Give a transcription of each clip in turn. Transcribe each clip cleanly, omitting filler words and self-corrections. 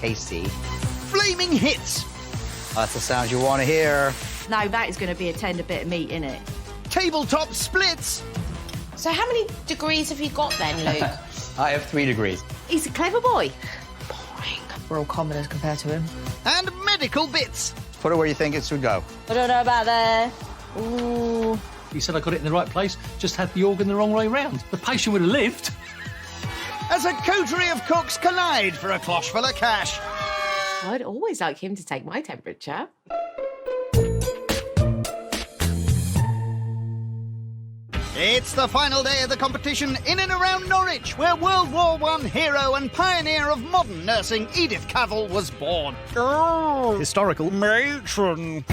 tasty. Flaming hits. That's the sound you want to hear. No, that is going to be a tender bit of meat, innit? Tabletop splits. So how many degrees have you got then, Luke? I have 3 degrees. He's a clever boy. Boring. We're all commoners compared to him. And medical bits. Put it where you think it should go. I don't know about there. Ooh. He said I got it in the right place, just had the organ the wrong way round. The patient would have lived. As a coterie of cooks collide for a cloche full of cash. I'd always like him to take my temperature. It's the final day of the competition in and around Norwich, where World War I hero and pioneer of modern nursing Edith Cavell was born. Historical matron.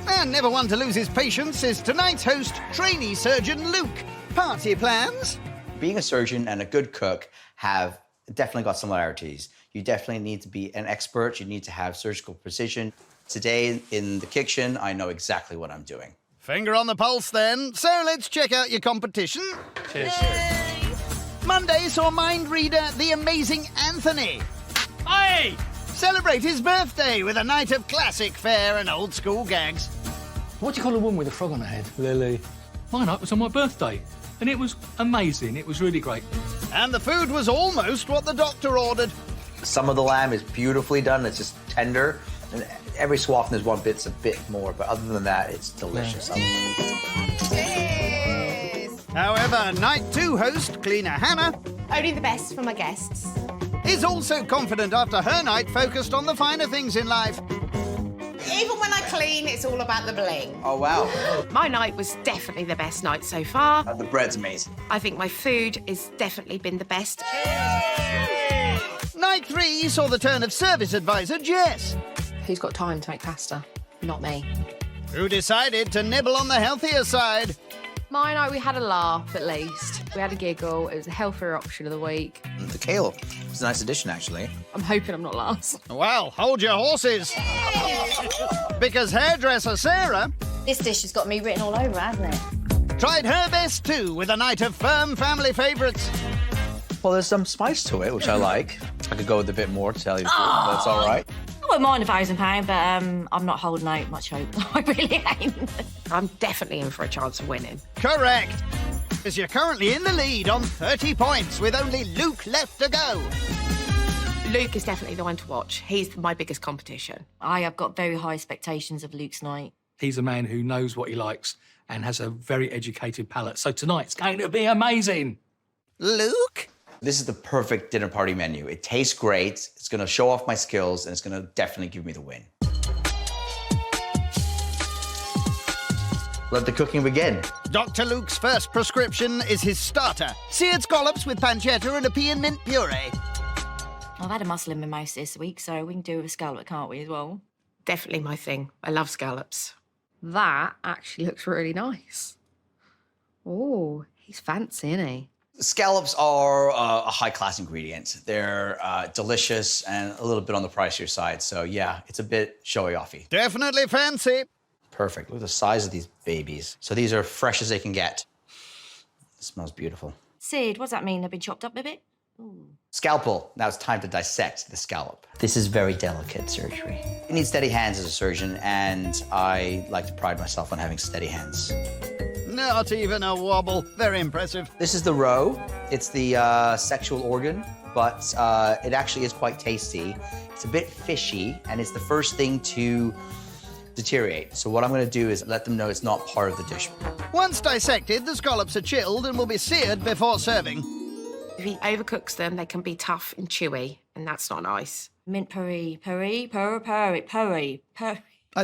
And never one to lose his patience is tonight's host, trainee surgeon Luke. Party plans? Being a surgeon and a good cook have definitely got similarities. You definitely need to be an expert. You need to have surgical precision. Today in the kitchen, I know exactly what I'm doing. Finger on the pulse, then. So let's check out your competition. Cheers. Monday saw mind reader the amazing Anthony Hey! celebrate his birthday with a night of classic fare and old school gags. What do you call a woman with a frog on her head? Lily. My night was on my birthday, and it was amazing. It was really great. And the food was almost what the doctor ordered. Some of the lamb is beautifully done. It's just tender. And every swath there's one bit's a bit more, but other than that, it's delicious. However, night 2 host, cleaner Hannah, Only the best for my guests. is also confident after her night focused on the finer things in life. Even when I clean, it's all about the bling. Oh, wow. My night was definitely the best night so far. The bread's amazing. I think my food has definitely been the best. Night 3 saw the turn of service advisor Jess, Who's got time to make pasta? Not me. who decided to nibble on the healthier side. My night, we had a laugh, at least. We had a giggle. It was a healthier option of the week. The kale was a nice addition, actually. I'm hoping I'm not last. Well, hold your horses. Because hairdresser Sarah This dish has got me written all over, hasn't it? tried her best too with a night of firm family favourites. Well, there's some spice to it, which I like. I could go with a bit more, to tell you the truth, but it's all right. I wouldn't mind £1,000, but I'm not holding out much hope. I really ain't. I'm definitely in for a chance of winning. Correct. As you're currently in the lead on 30 points with only Luke left to go. Luke is definitely the one to watch. He's my biggest competition. I have got very high expectations of Luke's night. He's a man who knows what he likes and has a very educated palate. So tonight's going to be amazing. Luke? This is the perfect dinner party menu. It tastes great, it's gonna show off my skills, and it's gonna definitely give me the win. Let the cooking begin. Dr. Luke's first prescription is his starter, seared scallops with pancetta and a pea and mint puree. I've had a mussel in my mouth this week, so we can do with a scallop, can't we, as well? Definitely my thing. I love scallops. That actually looks really nice. Oh, he's fancy, isn't he? Scallops are a high-class ingredient. They're delicious and a little bit on the pricier side. So, yeah, it's a bit showy-offy. Definitely fancy. Perfect. Look at the size of these babies. So these are fresh as they can get. It smells beautiful. Sid, what does that mean? They've been chopped up a bit? Ooh. Scalpel. Now it's time to dissect the scallop. This is very delicate surgery. You need steady hands as a surgeon, and I like to pride myself on having steady hands. Not even a wobble. Very impressive. This is the roe. It's the sexual organ, but it actually is quite tasty. It's a bit fishy, and it's the first thing to deteriorate. So what I'm going to do is let them know it's not part of the dish. Once dissected, the scallops are chilled and will be seared before serving. If he overcooks them, they can be tough and chewy, and that's not nice. Mint puree. I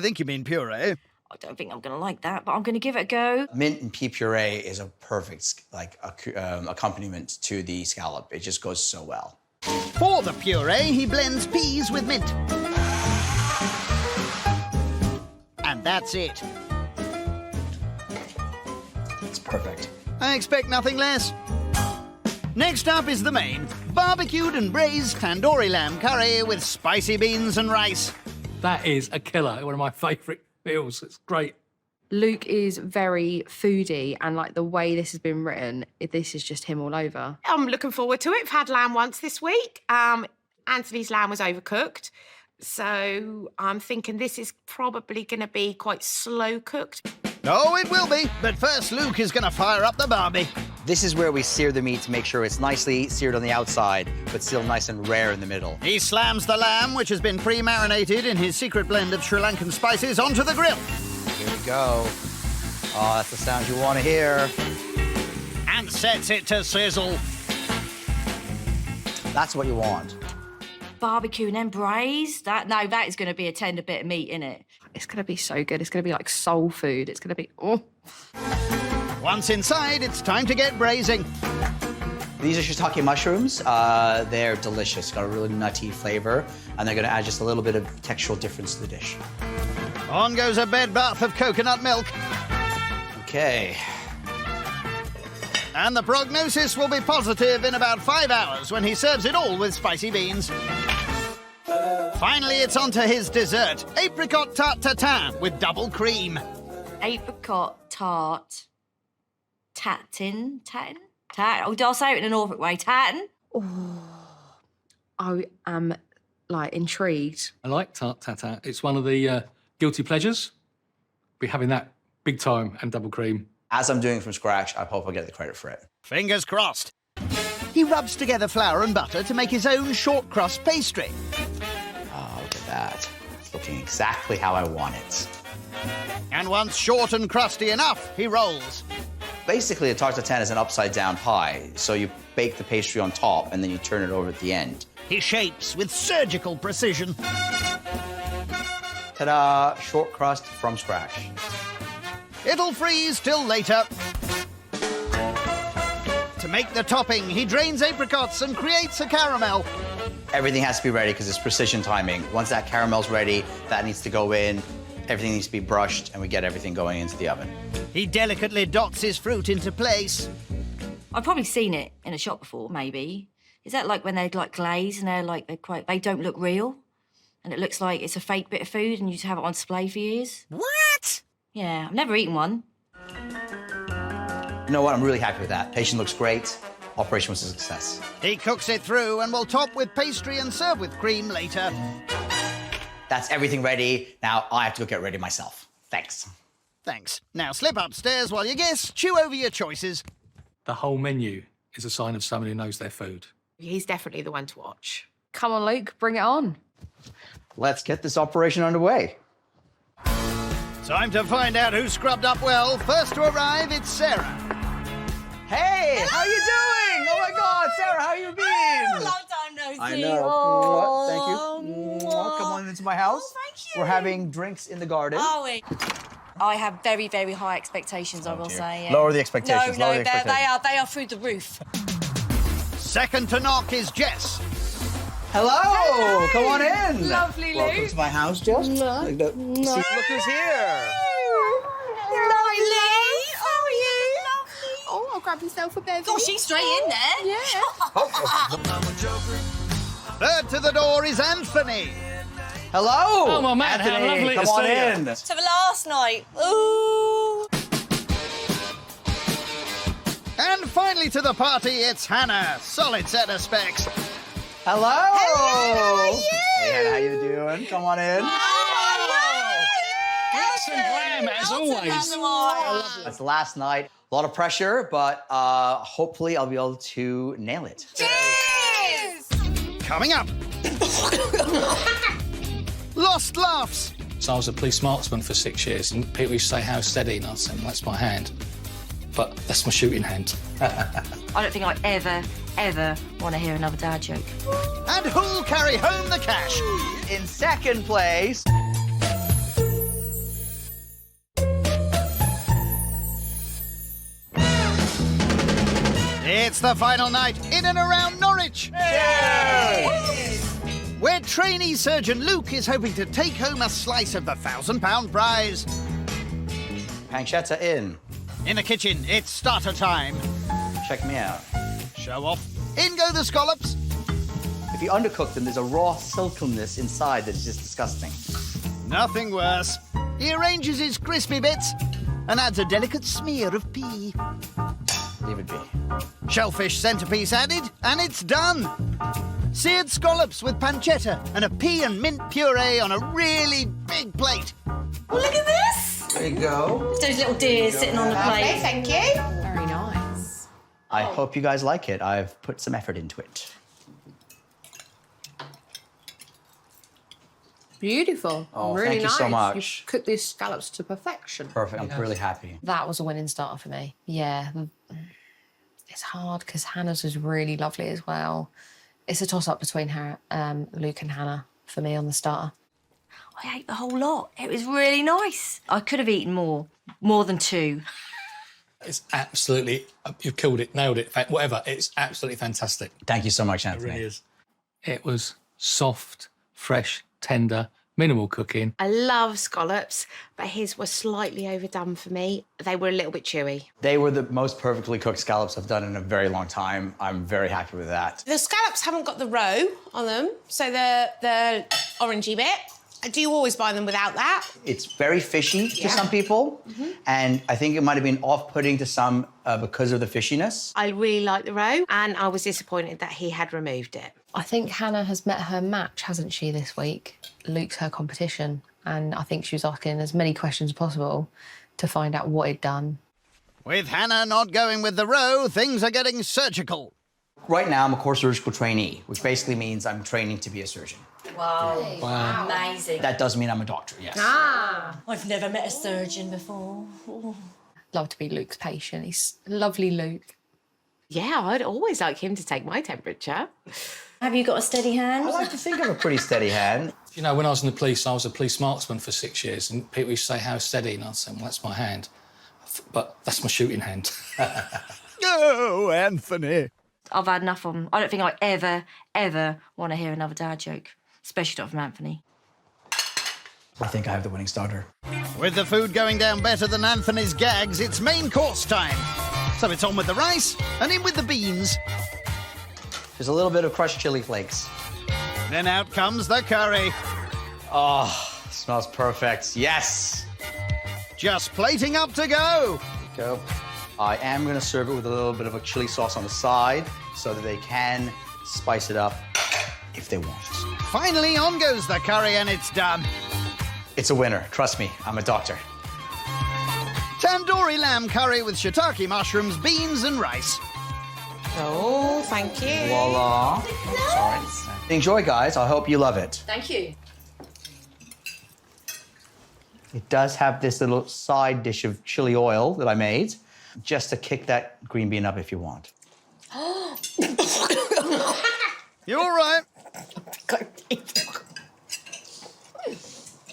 think you mean puree. I don't think I'm going to like that, but I'm going to give it a go. Mint and pea puree is a perfect accompaniment to the scallop. It just goes so well. For the puree, he blends peas with mint. And that's it. It's perfect. I expect nothing less. Next up is the main, barbecued and braised tandoori lamb curry with spicy beans and rice. That is a killer. One of my favourite meals. It's great. Luke is very foodie, and like the way this has been written, this is just him all over. I'm looking forward to it. I've had lamb once this week. Anthony's lamb was overcooked. So I'm thinking this is probably going to be quite slow cooked. Oh, it will be. But first, Luke is going to fire up the barbie. This is where we sear the meat to make sure it's nicely seared on the outside, but still nice and rare in the middle. He slams the lamb, which has been pre-marinated in his secret blend of Sri Lankan spices, onto the grill. Here we go. Oh, that's the sound you want to hear. And sets it to sizzle. That's what you want. Barbecue and then braised. That is going to be a tender bit of meat, innit? It's going to be so good. It's going to be like soul food. It's going to be, oh. Once inside, it's time to get braising. These are shiitake mushrooms. They're delicious, got a really nutty flavor, and they're gonna add just a little bit of textural difference to the dish. On goes a bed bath of coconut milk. Okay. And the prognosis will be positive in about 5 hours when he serves it all with spicy beans. Finally, it's on to his dessert, apricot tart tatin with double cream. Apricot tart. Tatin? Oh, I'll say it in a Norfolk way. Tatin? I am, like, intrigued. I like tart tatin. It's one of the guilty pleasures. Be having that big time and double cream. As I'm doing it from scratch, I hope I get the credit for it. Fingers crossed. He rubs together flour and butter to make his own short crust pastry. Oh, look at that. It's looking exactly how I want it. And once short and crusty enough, he rolls. Basically, a tart tatin is an upside-down pie. So you bake the pastry on top, and then you turn it over at the end. He shapes with surgical precision. Ta-da! Short crust from scratch. It'll freeze till later. To make the topping, he drains apricots and creates a caramel. Everything has to be ready because it's precision timing. Once that caramel's ready, that needs to go in. Everything needs to be brushed, and we get everything going into the oven. He delicately dots his fruit into place. I've probably seen it in a shop before, maybe. Is that like when they're like glazed and they don't look real? And it looks like it's a fake bit of food and you just have it on display for years? What? Yeah, I've never eaten one. You know what? I'm really happy with that. Patient looks great. Operation was a success. He cooks it through and will top with pastry and serve with cream later. That's everything ready. Now I have to go get ready myself. Thanks. Thanks. Now slip upstairs while you guess, chew over your choices. The whole menu is a sign of someone who knows their food. He's definitely the one to watch. Come on, Luke, bring it on. Let's get this operation underway. Time to find out who scrubbed up well. First to arrive, it's Sarah. Hey, how you doing? Oh my God, Sarah, how you been? Long time no see. I know. Oh, Thank you. Come on into my house. Oh, thank you. We're having drinks in the garden. Are we? I have very, very high expectations, I will say. Yeah. Lower the expectations. No, lower the expectations. they are through the roof. Second to knock is Jess. Hello. Come on in. Lovely, Welcome Luke. to my house, Jess. See, look who's here. Oh, I'll grab yourself a bevy. Oh, she's straight in there. Yeah. Third to the door is Anthony. Hello. Oh, my man, how Anthony, lovely to come on see you. in. To the last night. Ooh. And finally to the party, it's Hannah. Solid set of specs. Hello. How are you? Hey, Hannah, how you doing? Come on in. Glitz and glam, as always. It's the last night. A lot of pressure, but hopefully I'll be able to nail it. Cheers! Coming up. Lost laughs. So I was a police marksman for 6 years, and people used to say, "How steady?" And I said, "That's my hand." But that's my shooting hand. I don't think I ever want to hear another dad joke. And who'll carry home the cash? In second place. It's the final night in and around Norwich. Where trainee surgeon Luke is hoping to take home a slice of the £1,000 prize. Pancetta in. In the kitchen, it's starter time. Check me out. Show off. In go the scallops. If you undercook them, there's a raw silkiness inside that is just disgusting. Nothing worse. He arranges his crispy bits and adds a delicate smear of pea. Leave it be. Shellfish centerpiece added, and it's done. Seared scallops with pancetta and a pea and mint puree on a really big plate. Oh, look at this! There you go. Those little deers sitting on the plate. Thank you. Very nice. I hope you guys like it. I've put some effort into it. Beautiful. Oh, really thank you nice. so much. You've cooked these scallops to perfection. Perfect. I'm really happy. That was a winning starter for me. Yeah. It's hard because Hannah's was really lovely as well. It's a toss-up between her, Luke and Hannah for me on the starter. I ate the whole lot. It was really nice. I could have eaten more than 2. It's absolutely, you've killed it, nailed it, whatever. It's absolutely fantastic. Thank you so much, It Anthony. really is. It was soft, fresh, tender, minimal cooking. I love scallops, but his were slightly overdone for me. They were a little bit chewy. They were the most perfectly cooked scallops I've done in a very long time. I'm very happy with that. The scallops haven't got the roe on them, so the orangey bit. Do you always buy them without that? It's very fishy to some people, and I think it might have been off-putting to some because of the fishiness. I really like the roe, and I was disappointed that he had removed it. I think Hannah has met her match, hasn't she, this week? Luke's her competition, and I think she was asking as many questions as possible to find out what he'd done. With Hannah not going with the row, things are getting surgical. Right now, I'm a core surgical trainee, which basically means I'm training to be a surgeon. Wow. Amazing. That does mean I'm a doctor, yes. I've never met a surgeon before. Love to be Luke's patient. He's lovely Luke. Yeah, I'd always like him to take my temperature. Have you got a steady hand? I like to think of a pretty steady hand. You know, when I was in the police, I was a police marksman for 6 years, and people used to say, how's steady? And I'd say, well, that's my hand. But that's my shooting hand. Oh, Anthony. I've had enough of them. I don't think I ever want to hear another dad joke, especially not from Anthony. I think I have the winning starter. With the food going down better than Anthony's gags, it's main course time. So it's on with the rice and in with the beans. There's a little bit of crushed chili flakes. Then out comes the curry. Oh, smells perfect. Yes. Just plating up to go. Go. I am going to serve it with a little bit of a chili sauce on the side so that they can spice it up if they want. Finally, on goes the curry and it's done. It's a winner. Trust me, I'm a doctor. Tandoori lamb curry with shiitake mushrooms, beans and rice. Oh, thank you. Voila. Sorry. Enjoy, guys. I hope you love it. Thank you. It does have this little side dish of chili oil that I made, just to kick that green bean up if you want. You all right?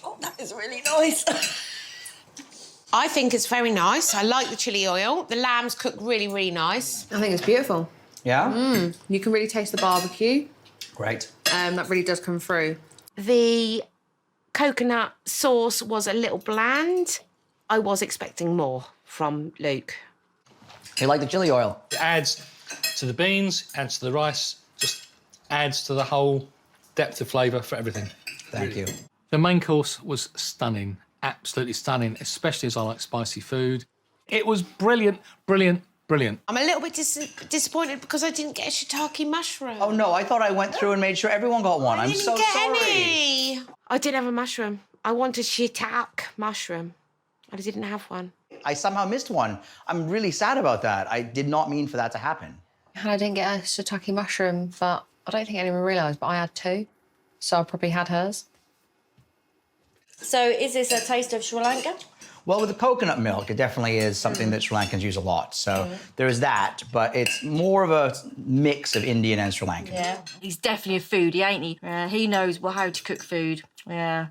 Oh, that is really nice. I think it's very nice. I like the chili oil. The lamb's cooked really, really nice. I think it's beautiful. Yeah? You can really taste the barbecue. Great. That really does come through. The coconut sauce was a little bland. I was expecting more from Luke. You like the chili oil? It adds to the beans, adds to the rice, just adds to the whole depth of flavour for everything. Thank you. The main course was stunning, absolutely stunning, especially as I like spicy food. It was brilliant, brilliant, brilliant. I'm a little bit disappointed because I didn't get a shiitake mushroom. Oh, no, I thought I went through and made sure everyone got one. I'm so get sorry. any. I didn't have a mushroom. I wanted shiitake mushroom. I didn't have one. I somehow missed one. I'm really sad about that. I did not mean for that to happen. Hannah didn't get a shiitake mushroom, but I don't think anyone realised, but I had 2. So I probably had hers. So is this a taste of Sri Lanka? Well, with the coconut milk, it definitely is something that Sri Lankans use a lot. So there is that, but it's more of a mix of Indian and Sri Lankan. Yeah. He's definitely a foodie, ain't he? He knows how to cook food. Yeah.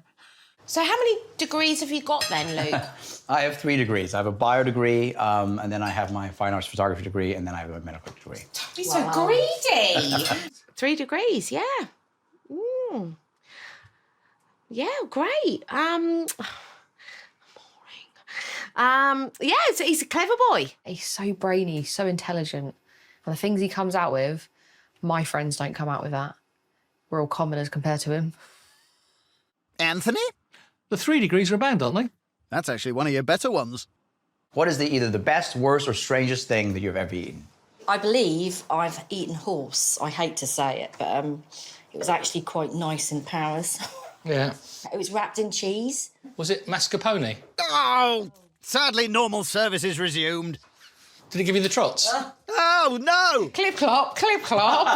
So how many degrees have you got then, Luke? I have 3 degrees. I have a bio degree, and then I have my fine arts photography degree, and then I have a medical degree. You're so greedy. 3 degrees, yeah. Yeah, great. Yeah, so he's a clever boy. He's so brainy, so intelligent. And the things he comes out with, my friends don't come out with that. We're all commoners compared to him. Anthony? The 3 degrees are a band, aren't they? That's actually one of your better ones. What is either the best, worst, or strangest thing that you've ever eaten? I believe I've eaten horse. I hate to say it, but it was actually quite nice in Paris. Yeah. It was wrapped in cheese. Was it mascarpone? Oh, sadly, normal service is resumed. Did he give you the trots? Oh, no! Clip clop, clip clop.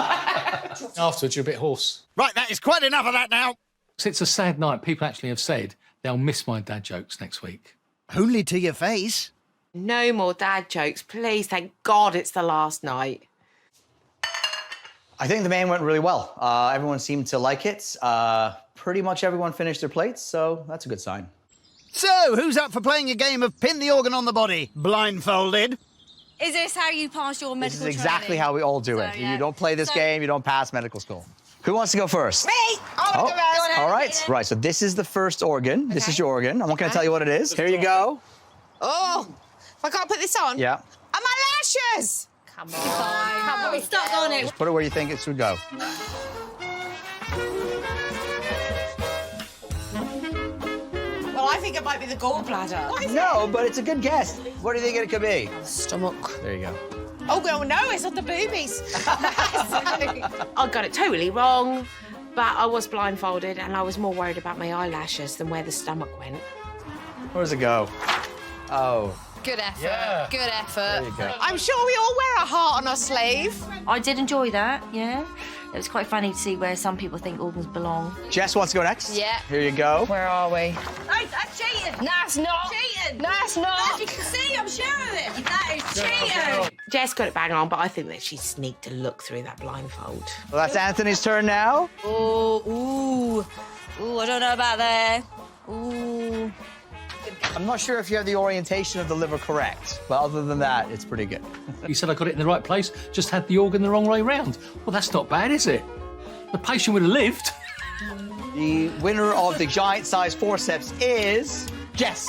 Afterwards, you're a bit hoarse. Right, that is quite enough of that now. So it's a sad night. People actually have said they'll miss my dad jokes next week. Only to your face. No more dad jokes, please. Thank God it's the last night. I think the main went really well. Everyone seemed to like it. Pretty much everyone finished their plates, so that's a good sign. So, who's up for playing a game of pin the organ on the body, blindfolded? Is this how you pass your medical This is exactly training? how we all do it. So, yeah. You don't play this So- game, you don't pass medical school. Who wants to go first? Me! I want to go first. All right. Right, so this is the first organ. This is your organ. I'm not going to tell you what it is. Here you go. Oh, if I can't put this on. Yeah. And my lashes! Come on. Come on. We're stuck on it. Put it where you think it should go. Well, I think it might be the gallbladder. What is No, but it's a good guess. What do you think it could be? Stomach. There you go. Oh, well, no, it's on the boobies. I got it totally wrong, but I was blindfolded and I was more worried about my eyelashes than where the stomach went. Where does it go? Oh, Good effort. Yeah. Good effort. there you go. I'm sure we all wear a heart on our sleeve. I did enjoy that, yeah. It was quite funny to see where some people think organs belong. Jess wants to go next. Yeah. Here you go. Where are we? Hey, that's cheating. No, it's not. Cheating. No, it's not. As you can see, I'm sharing it. That is cheating. Jess got it bang on, but I think that she sneaked a look through that blindfold. Well, that's Anthony's turn now. Ooh, I don't know about that. Ooh. I'm not sure if you have the orientation of the liver correct, but other than that, it's pretty good. You said I got it in the right place, just had the organ the wrong way round. Well, that's not bad, is it? The patient would have lived. The winner of the giant-sized forceps is Jess.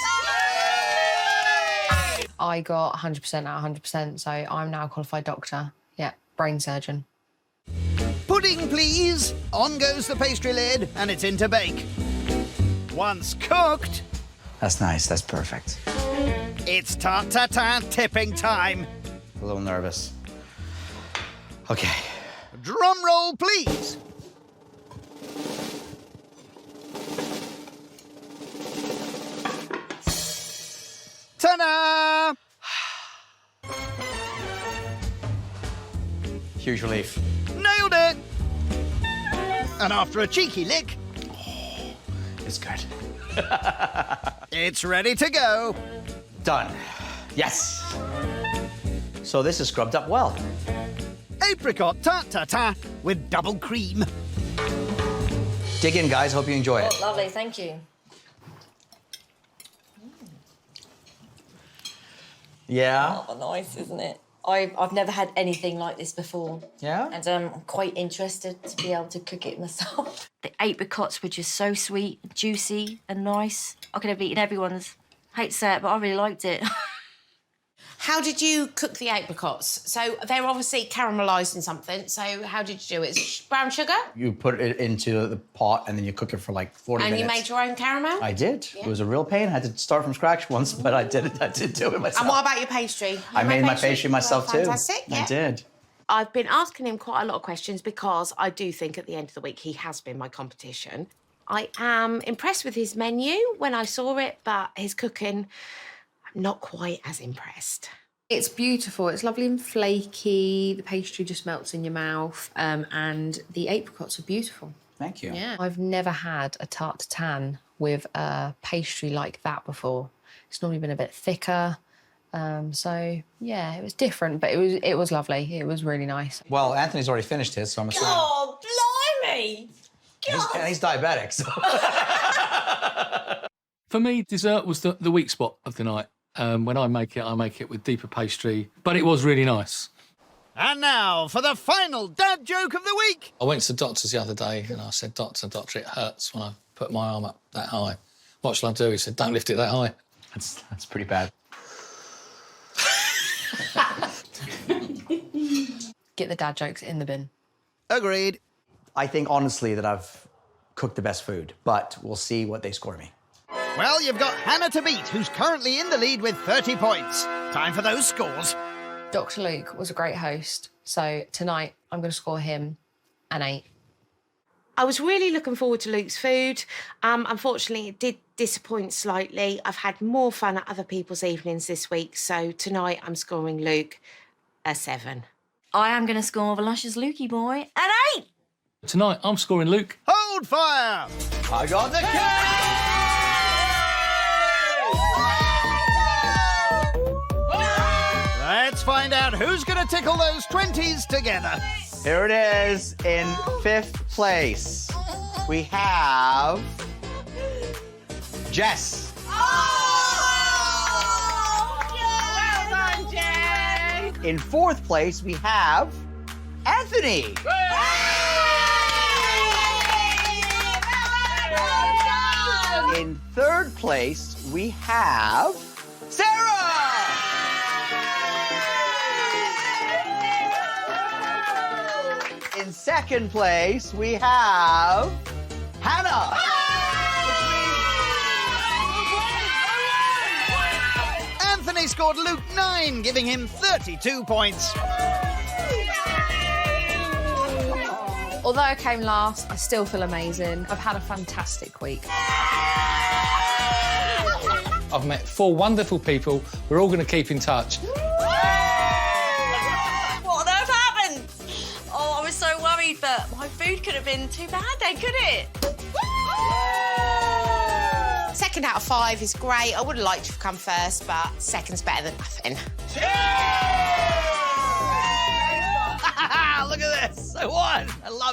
I got 100% out of 100%, so I'm now a qualified doctor. Yeah, brain surgeon. Pudding, please. On goes the pastry lid, and it's in to bake. Once cooked, That's nice. That's perfect. it's tart-ta-ta tipping time. A little nervous. Okay. Drum roll, please. Ta-da! Huge relief. Nailed it! And after a cheeky lick, It's good. it's ready to go. Done. Yes. So this is scrubbed up well. Apricot tart-ta-ta with double cream. Dig in, guys. Hope you enjoy it. Oh, lovely, thank you. Yeah. Oh, nice, isn't it? I've never had anything like this before. Yeah? And I'm quite interested to be able to cook it myself. The apricots were just so sweet, juicy and nice. I could have eaten everyone's. Hate to say it, but I really liked it. How did you cook the apricots? So they're obviously caramelised in something. So how did you do it? Brown sugar? You put it into the pot and then you cook it for like 40 And minutes. you made your own caramel? I did. It was a real pain. I had to start from scratch once, but I did it. I did do it myself. And what about your pastry? You I made my pastry myself too. Fantastic, yeah. I did. I've been asking him quite a lot of questions because I do think at the end of the week he has been my competition. I am impressed with his menu when I saw it, but his cooking, I'm not quite as impressed. It's beautiful. It's lovely and flaky. The pastry just melts in your mouth, and the apricots are beautiful. Thank you. Yeah. I've never had a tarte tatin with a pastry like that before. It's normally been a bit thicker. So yeah, it was different, but it was lovely. It was really nice. Well, Anthony's already finished his, so I'm assuming. Oh, blimey! And he's diabetic, so. For me, dessert was the weak spot of the night. When I make it with deeper pastry, but it was really nice. And now for the final dad joke of the week. I went to the doctor's the other day and I said, Doctor, it hurts when I put my arm up that high. What shall I do? He said, don't lift it that high. That's pretty bad. Get the dad jokes in the bin. Agreed. I think honestly that I've cooked the best food, but we'll see what they score me. Well, you've got Hannah to beat, who's currently in the lead with 30 points. Time for those scores. Dr. Luke was a great host, so tonight I'm going to score him an 8. I was really looking forward to Luke's food. Unfortunately, it did disappoint slightly. I've had more fun at other people's evenings this week, so tonight I'm scoring Luke a 7. I am going to score the luscious Lukey boy an 8. Tonight, I'm scoring Luke. Hold fire! I got the Let's find out who's going to tickle those 20s together. Here it is. In 5th place, we have Jess. Well done, Jay! In 4th place, we have Anthony. In 3rd place, we have Sarah. In 2nd place, we have Hannah. Anthony scored Luke 9, giving him 32 points. Although I came last, I still feel amazing. I've had a fantastic week. I've met 4 wonderful people. We're all going to keep in touch. What on earth happened? Oh, I was so worried, but my food could have been too bad then, could it? 2nd out of 5 is great. I would have liked to have come first, but 2nd's better than nothing. Look at this. I won. I love it.